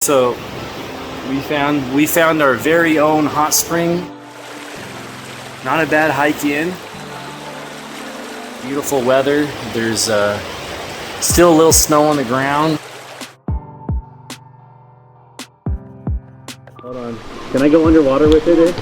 So we found our very own hot spring. Not a bad hike in. Beautiful weather. There's still a little snow on the ground. Hold on. Can I go underwater with it?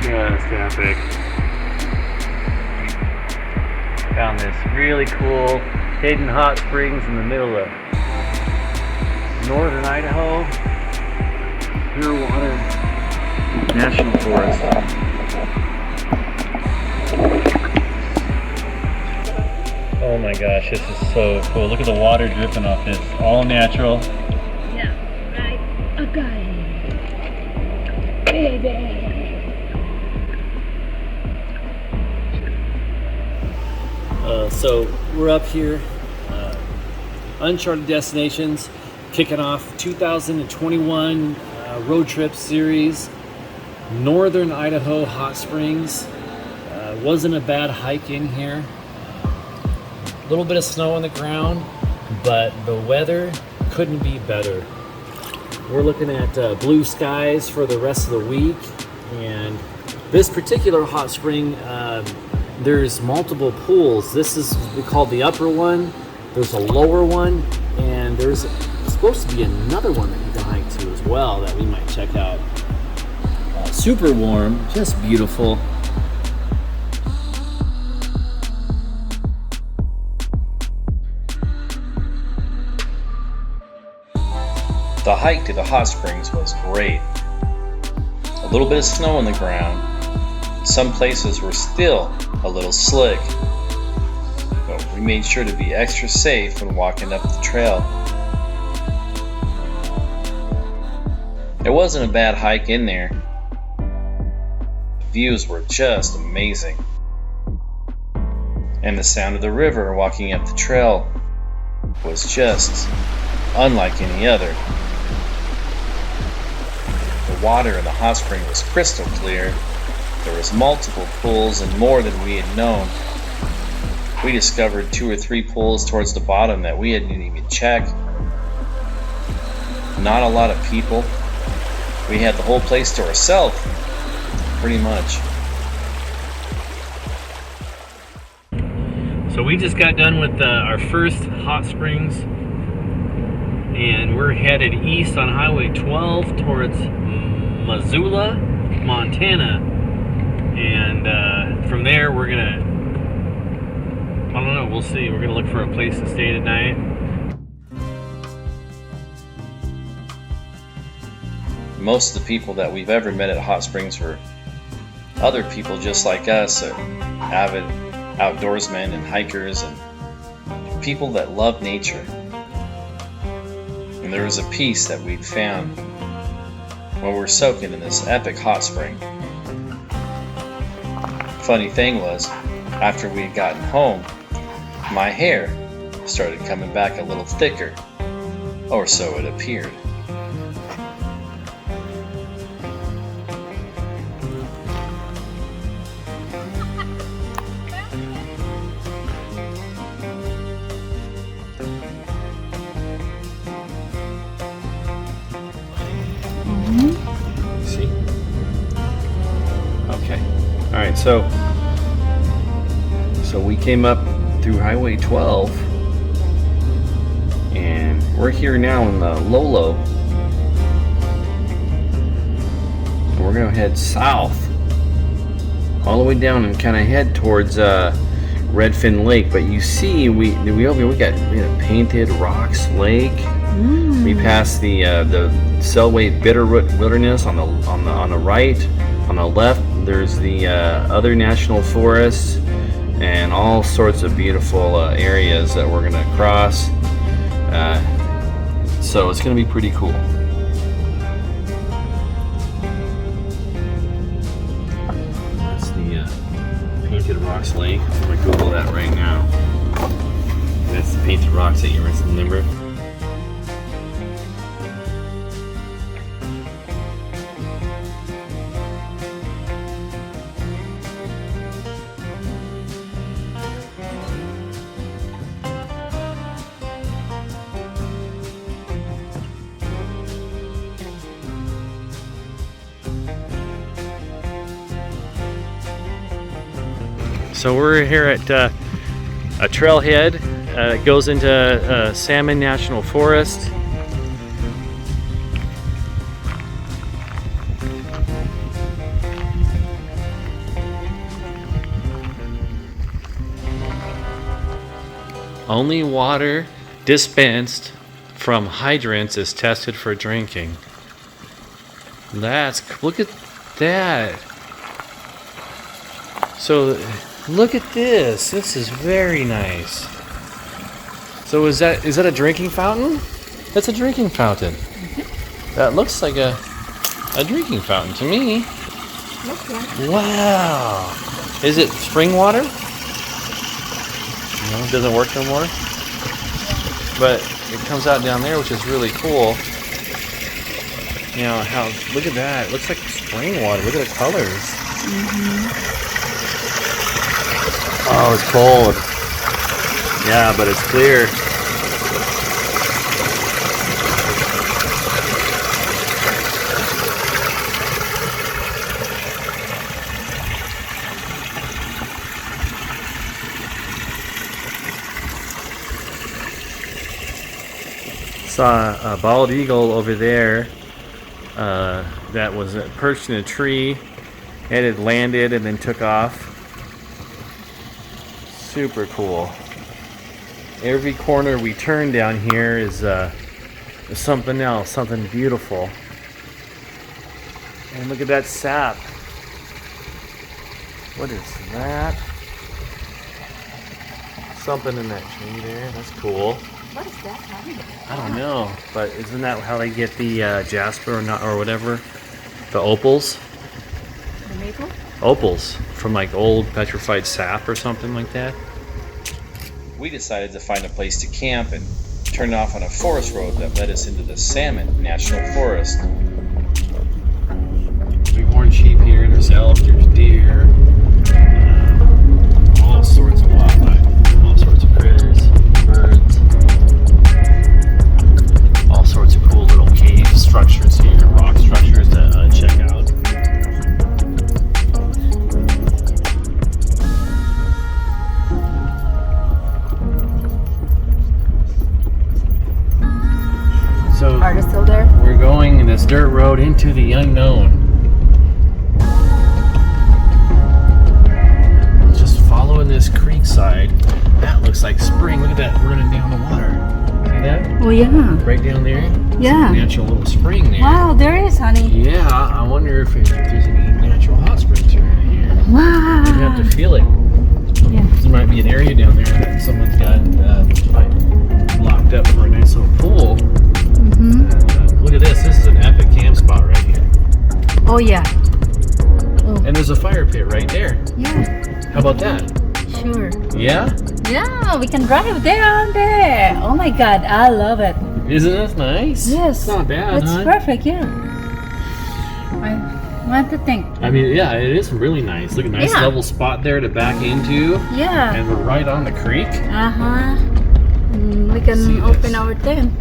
Just epic. Found this really cool hidden hot springs in the middle of northern Idaho, pure water national forest. Oh my gosh, this is so cool. Look at the water dripping off this. All natural. Yeah, right. Okay. Baby. So we're up here, Uncharted Destinations, kicking off 2021 road trip series, Northern Idaho Hot Springs. Wasn't a bad hike in here. A little bit of snow on the ground, but the weather couldn't be better. We're looking at blue skies for the rest of the week, and this particular hot spring, there's multiple pools. This is we call the upper one. There's a lower one, and there's supposed to be another one that you can hike to as well that we might check out. Super warm, just beautiful. The hike to the hot springs was great. A little bit of snow on the ground. Some places were still a little slick, but we made sure to be extra safe when walking up the trail. It wasn't a bad hike in there. The views were just amazing. And the sound of the river walking up the trail was just unlike any other. The water in the hot spring was crystal clear. There was multiple pools and more than we had known. We discovered 2 or 3 pools towards the bottom that we hadn't even checked. Not a lot of people. We had the whole place to ourselves, pretty much. So we just got done with our first hot springs, and we're headed east on Highway 12 towards Missoula, Montana. And from there we're gonna, I don't know, we'll see. We're gonna look for a place to stay tonight. Most of the people that we've ever met at hot springs were other people just like us, avid outdoorsmen and hikers and people that love nature. And there was a peace that we'd found when we were soaking in this epic hot spring. Funny thing was, after we had gotten home, my hair started coming back a little thicker, or so it appeared. See? Okay. All right, so we came up through Highway 12, and we're here now in the Lolo. We're gonna head south all the way down and kind of head towards Redfin Lake. But you see, we got Painted Rocks Lake. We passed the Selway Bitterroot Wilderness on the right. On the left, there's the other national forests and all sorts of beautiful areas that we're gonna cross. So it's gonna be pretty cool. That's the Painted Rocks Lake. I'm gonna Google that right now. That's the painted rocks that you remember. So we're here at a trailhead. It goes into Salmon National Forest. Only water dispensed from hydrants is tested for drinking. Look at that. So look at this. This is very nice. So is that a drinking fountain? That's a drinking fountain. That looks like a drinking fountain to me. Okay. Wow. Is it spring water? No, it doesn't work no more. But it comes out down there, which is really cool. You know look at that. It looks like spring water. Look at the colors. Oh, it's cold. Yeah, but it's clear. Saw a bald eagle over there that was perched in a tree. It had landed and then took off. Super cool. Every corner we turn down here is something else, something beautiful. And look at that sap. What is that? Something in that tree there. That's cool. What is that, honey? I don't know, but isn't that how they get the jasper or whatever? The opals? The maple? Opals from like old petrified sap or something like that. We decided to find a place to camp and turned off on a forest road that led us into the Salmon National Forest. Bighorn sheep here, there's elk, there's deer, all sorts of wildlife, all sorts of critters, birds, all sorts of cool little cave structures here, rock structures to check out. So Are they still there? we're going in this dirt road into the unknown. Just following this creek side. That looks like spring. Look at that running down the water. See that? Oh yeah. Right down there? Yeah. Natural little spring there. Wow, there is, honey. Yeah, I wonder if there's any natural hot springs around here. Wow. You have to feel it. Yeah. There might be an area down there that someone's got like locked up for a nice little pool. Look at this. This is an epic camp spot right here. Oh yeah. Oh. And there's a fire pit right there. Yeah. How about that? Sure. Yeah? Yeah, we can drive down there. Oh my God, I love it. Isn't that nice? Yes. It's not bad, It's huh? perfect. Yeah. I want to think. I mean, yeah, it is really nice. Look, a nice Yeah. level spot there to back into. Yeah. And we're right on the creek. We can See open this. our tent.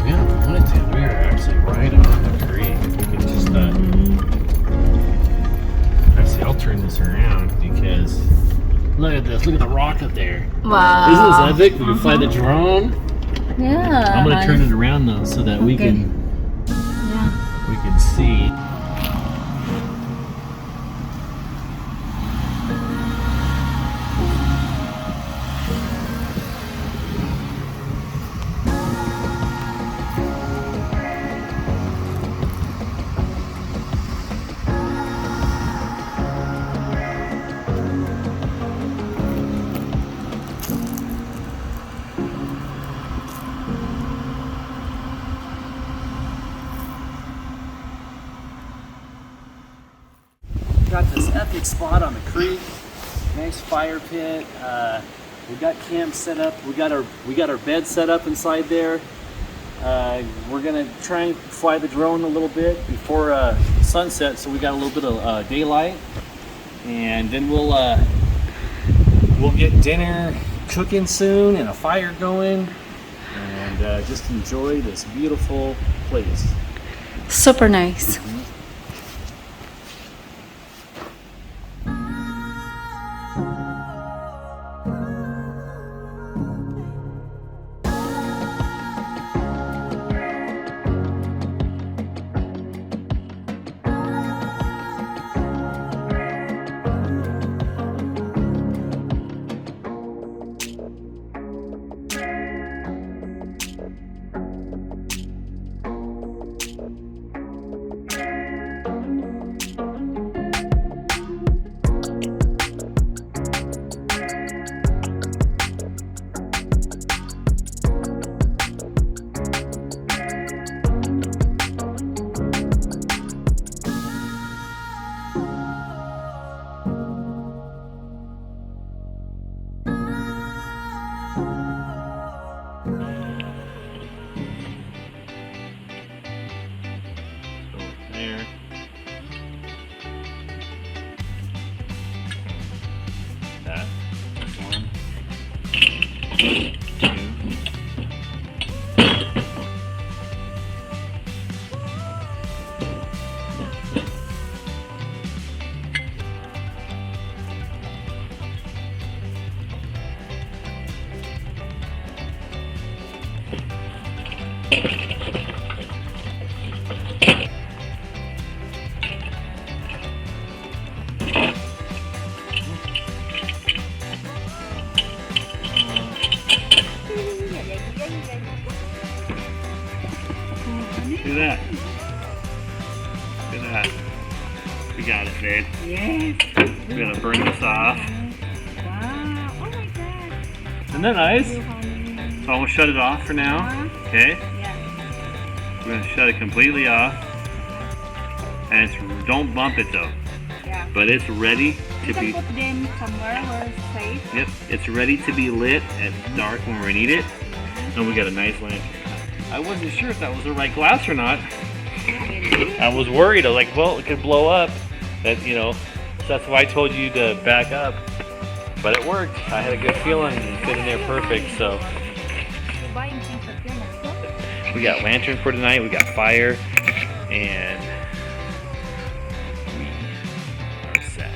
Yeah, we wanted to. We are actually right on the creek. We can just, actually, I'll turn this around because look at this. Look at the rock up there. Wow. Isn't this epic? We can fly the drone. Yeah. I'm gonna turn it around though, so that we Okay. can Yeah. see. Got this epic spot on the creek, nice fire pit. We got camp set up. We got our bed set up inside there. We're gonna try and fly the drone a little bit before sunset, so we got a little bit of daylight, and then we'll get dinner cooking soon and a fire going, and just enjoy this beautiful place. Super nice. There. That. One. Two. Look at that. Look at that. We got it, babe. Yes. We're gonna burn this off. Wow. Oh my god. Isn't that nice? You, honey. So I'm gonna shut it off for now. Okay? Yeah. We're gonna shut it completely off. And don't bump it though. Yeah. But it's ready You to be. can put them somewhere where it's safe. Yep, it's ready to be lit at dark when we need it. And we got a nice lantern. I wasn't sure if that was the right glass or not. I was worried. I was like, well, it could blow up. That, you know, that's why I told you to back up. But it worked. I had a good feeling and fit in there perfect. So You're buying things for dinner. we got lantern for tonight. We got fire, and we are set.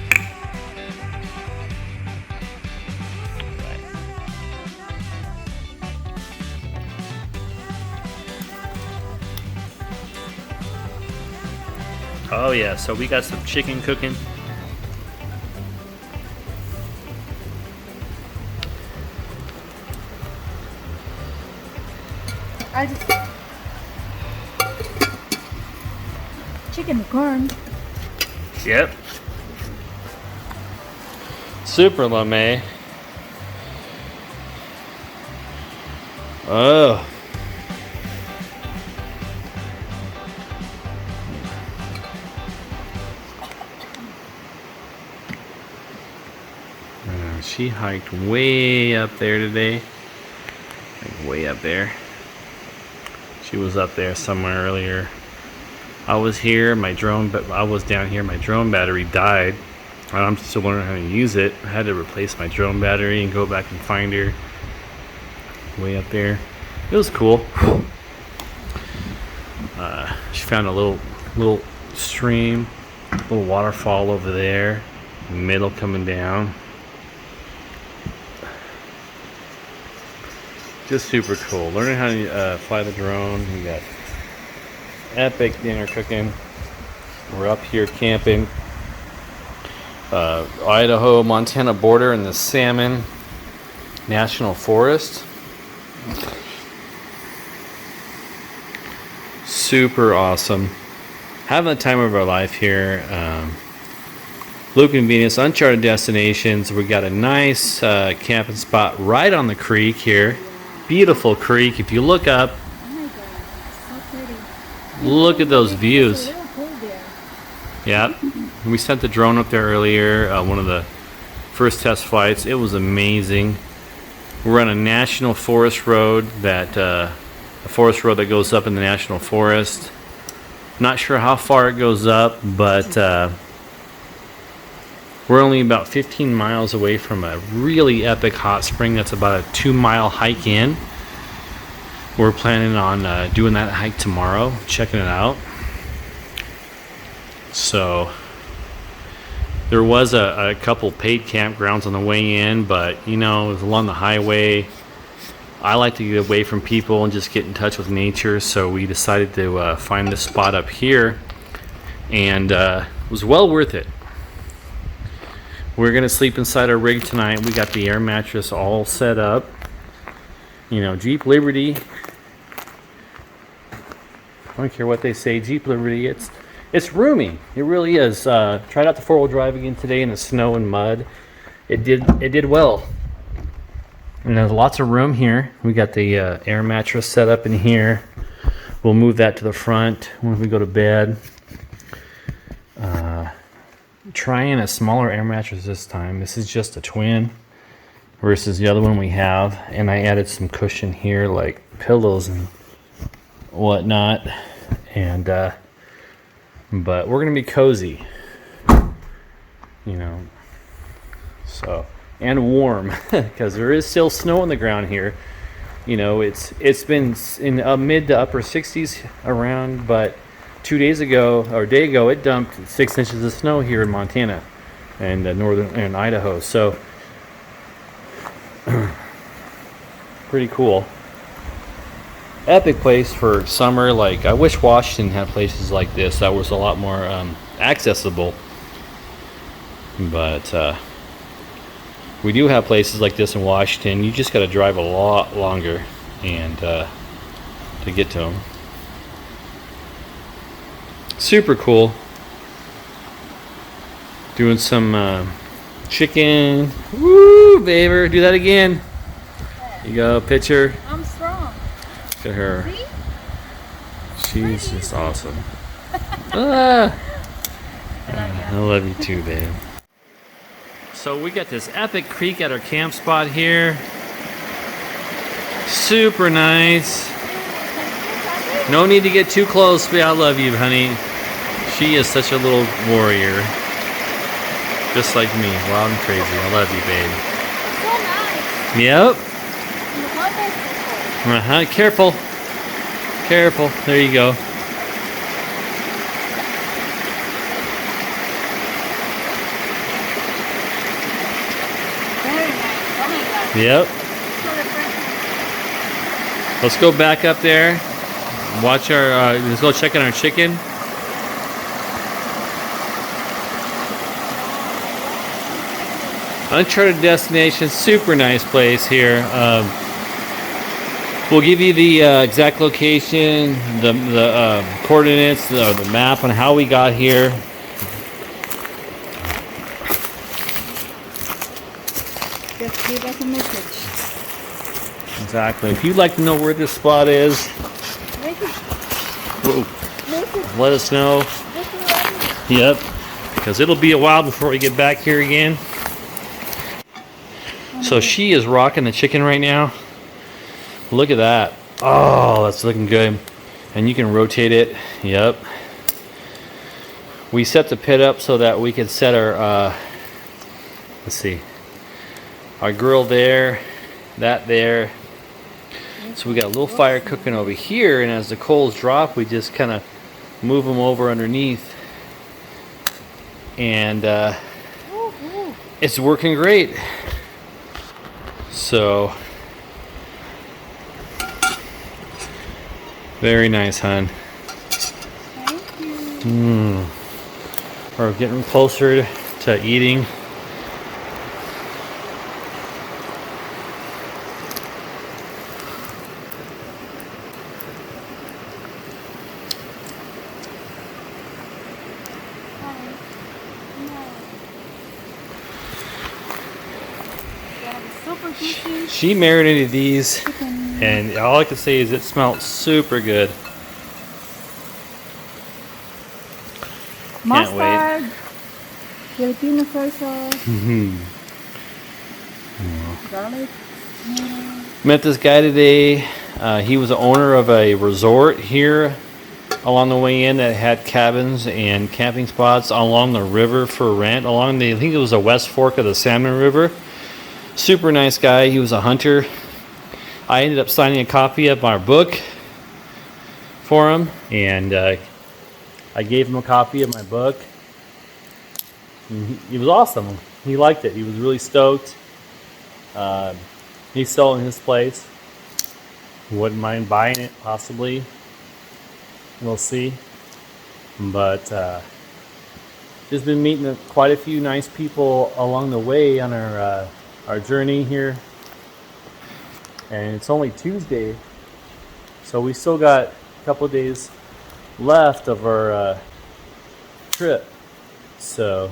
Oh yeah, so we got some chicken cooking. I just chicken and corn. Yep. Super lame. Oh. She hiked way up there today. Like way up there. She was up there somewhere earlier. I was here, my drone, but I was down here. My drone battery died. And I'm still learning how to use it. I had to replace my drone battery and go back and find her. Way up there. It was cool. She found a little stream, little waterfall over there. Middle coming down. Just super cool. Learning how to fly the drone. We got epic dinner cooking. We're up here camping. Idaho, Montana border in the Salmon National Forest. Super awesome. Having the time of our life here. Luke and Venus, Uncharted Destinations. We got a nice camping spot right on the creek here. Beautiful creek. If you look up, Oh my god, it's so pretty. look at those It's views. a little cool there. Yeah, we sent the drone up there earlier. One of the first test flights. It was amazing. We're on a national forest road a forest road that goes up in the national forest. Not sure how far it goes up, but we're only about 15 miles away from a really epic hot spring that's about a 2-mile hike in. We're planning on doing that hike tomorrow, checking it out. So there was a couple paid campgrounds on the way in, but you know, it was along the highway. I like to get away from people and just get in touch with nature, so we decided to find this spot up here, and it was well worth it. We're gonna sleep inside our rig tonight. We got the air mattress all set up. You know, Jeep Liberty. I don't care what they say, Jeep Liberty. It's roomy. It really is. Tried out the 4-wheel drive again today in the snow and mud. It did well. And there's lots of room here. We got the air mattress set up in here. We'll move that to the front when we go to bed. Trying a smaller air mattress this time. This is just a twin versus the other one we have. And I added some cushion here, like pillows and whatnot. And but we're gonna be cozy, you know. So, and warm because there is still snow on the ground here. You know, it's been in mid to upper 60s around, but 2 days ago or a day ago it dumped 6 inches of snow here in Montana and northern Idaho. So pretty cool. Epic place for summer. Like, I wish Washington had places like this that was a lot more accessible, but we do have places like this in Washington. You just got to drive a lot longer and to get to them. Super cool. Doing some chicken. Woo, baby, do that again. You go, picture. I'm strong. Look at her. See? She's just awesome. Ah. I love you too, babe. So we got this epic creek at our camp spot here. Super nice. No need to get too close, but I love you, honey. She is such a little warrior. Just like me, wild and crazy. I love you, babe. So nice. Yep. Wonderful. Careful. Careful. There you go. Very nice. Oh my God. Yep. So refreshing. Let's go back up there. Watch our. Let's go check on our chicken. Uncharted Destinations, super nice place here. We'll give you the exact location, the coordinates, the map on how we got here. Just give us a message. Exactly. If you'd like to know where this spot is, let us know. Yep. Because it'll be a while before we get back here again. So she is rocking the chicken right now. Look at that. Oh, that's looking good. And you can rotate it. Yep. We set the pit up so that we could set our, let's see, our grill there, that there. So we got a little fire cooking over here, and as the coals drop, we just kind of move them over underneath. And it's working great. So, very nice, hon. Thank you. We're getting closer to eating. Super juicy She marinated these, chicken. and all I can say is it smelled super good. Can't wait. Mustard, Filipino soy sauce, garlic. Met this guy today. He was the owner of a resort here along the way in that had cabins and camping spots along the river for rent. Along the, I think it was the West Fork of the Salmon River. Super nice guy. He was a hunter. I ended up signing a copy of my book for him, and I gave him a copy of my book. He was awesome. He liked it. He was really stoked. He's selling his place. Wouldn't mind buying it, possibly. We'll see. But just been meeting quite a few nice people along the way on our journey here. And it's only Tuesday, so we still got a couple of days left of our trip. So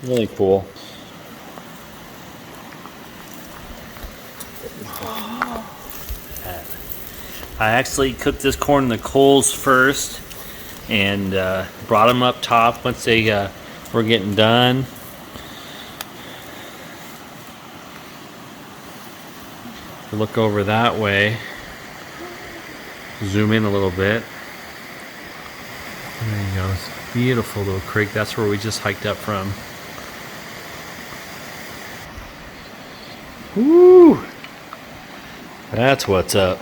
really cool. I actually cooked this corn in the coals first and brought them up top once they were getting done. Look over that way. Zoom in a little bit. There you go. It's a beautiful little creek. That's where we just hiked up from. Woo! That's what's up.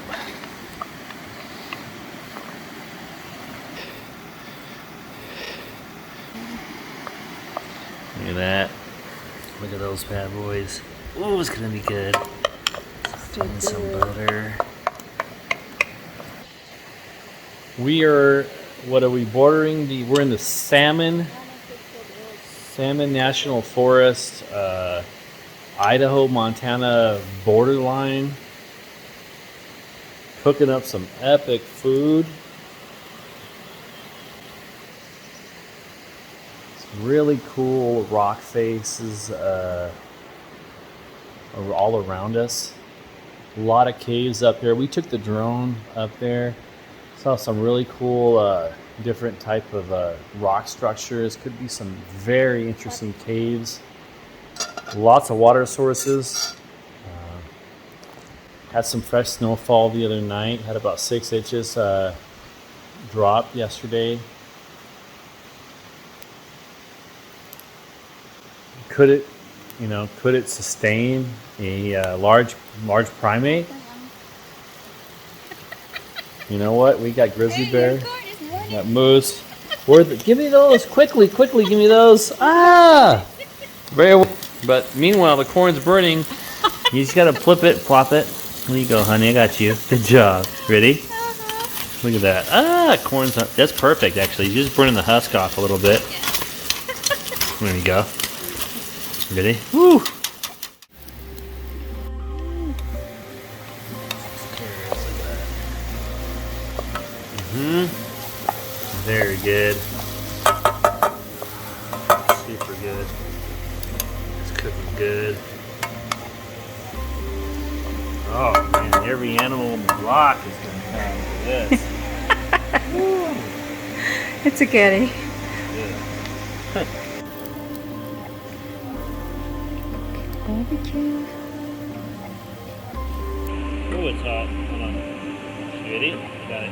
Look at that. Look at those bad boys. Oh, it's gonna be good. And some butter. We are, what are we bordering? We're in the Salmon National Forest, Idaho, Montana borderline. Cooking up some epic food. Some really cool rock faces all around us. A lot of caves up there. We took the drone up there. Saw some really cool different type of rock structures. Could be some very interesting caves. Lots of water sources. Had some fresh snowfall the other night. Had about 6 inches drop yesterday. Could it sustain a large primate? You know what? We got grizzly bear, got moose. Give me those quickly! Give me those! Ah! But meanwhile, the corn's burning. You just gotta flip it, plop it. There you go, honey. I got you. Good job. Ready? Look at that. Ah, corn's up. That's perfect, actually. You're just burning the husk off a little bit. There you go. Ready? Woo! Very good. Super good. It's cooking good. Oh man, every animal on the block is gonna come for this. It's a goodie. Good. Barbecue. Oh, it's hot. Hold on. You ready? Got it.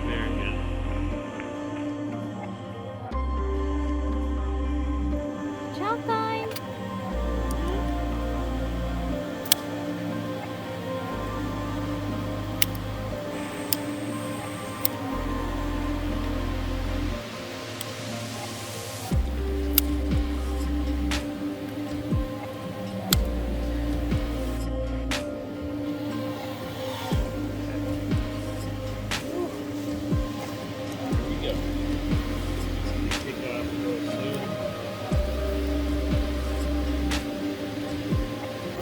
Very good. Chow time.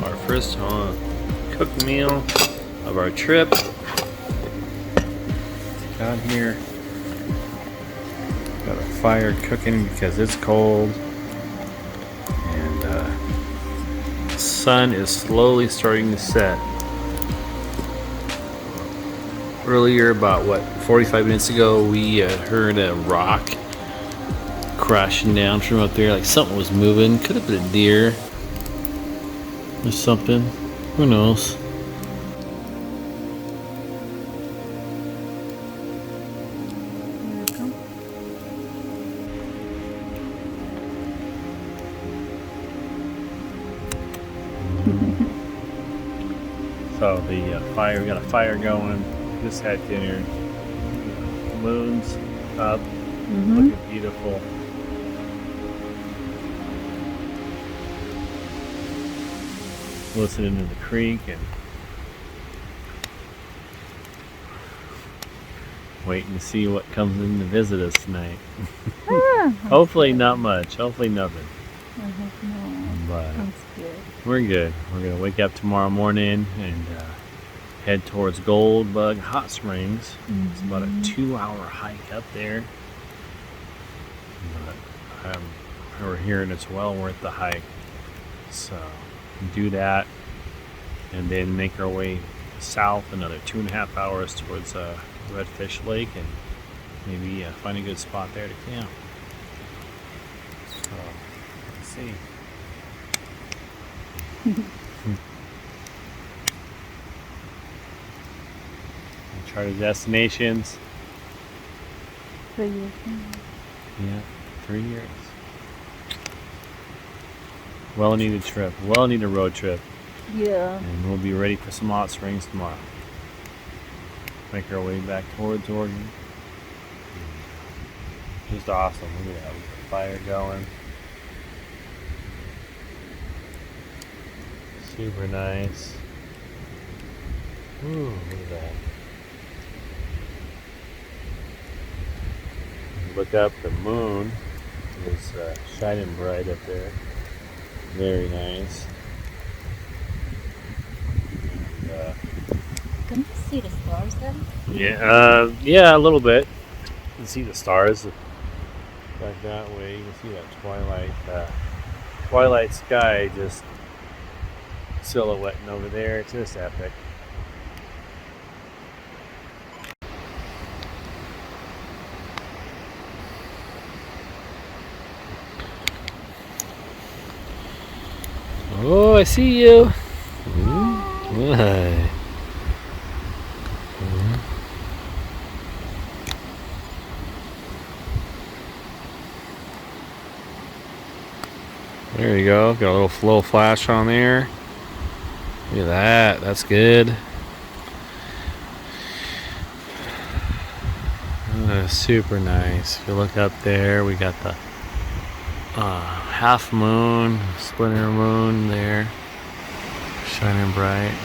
Our first cooked meal of our trip. Got here. Got a fire cooking because it's cold. And sun is slowly starting to set. Earlier, about 45 minutes ago, we heard a rock crashing down from up there, like something was moving. Could have been a deer or something. Who knows? So the fire, we got a fire going. Just had dinner. Moon's up, looking beautiful. Listening to the creek and waiting to see what comes in to visit us tonight. Hopefully not much. Hopefully nothing. I hope not. But That's good. we're good. We're gonna wake up tomorrow morning and head towards Goldbug Hot Springs. It's about a 2-hour hike up there. But we're hearing it's well worth the hike. So do that and then make our way south another 2.5 hours towards Redfish Lake and maybe find a good spot there to camp. So let's see. Uncharted Destinations. 3 years. Yeah, 3 years. Well needed trip. Well needed road trip. Yeah. And we'll be ready for some hot springs tomorrow. Make our way back towards Oregon. Just awesome. Look at that. We got the fire going. Super nice. Ooh, look at that. Look up, the moon is shining bright up there. Very nice. And, Can you see the stars then? yeah, a little bit. You can see the stars back that way. You can see that twilight sky just silhouetting over there. It's just epic. Oh, I see you. Hi. There you go. Got a little flow flash on there. Look at that. That's good. Super nice. If you look up there, we got the half moon, splinter moon there, shining bright.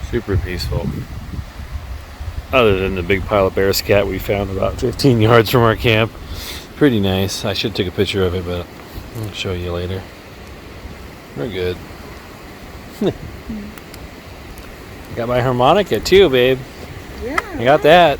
Super peaceful. Other than the big pile of bear scat we found about 15 yards from our camp. Pretty nice. I should take a picture of it, but I'll show you later. We're good. Got my harmonica too, babe. Yeah. I got that.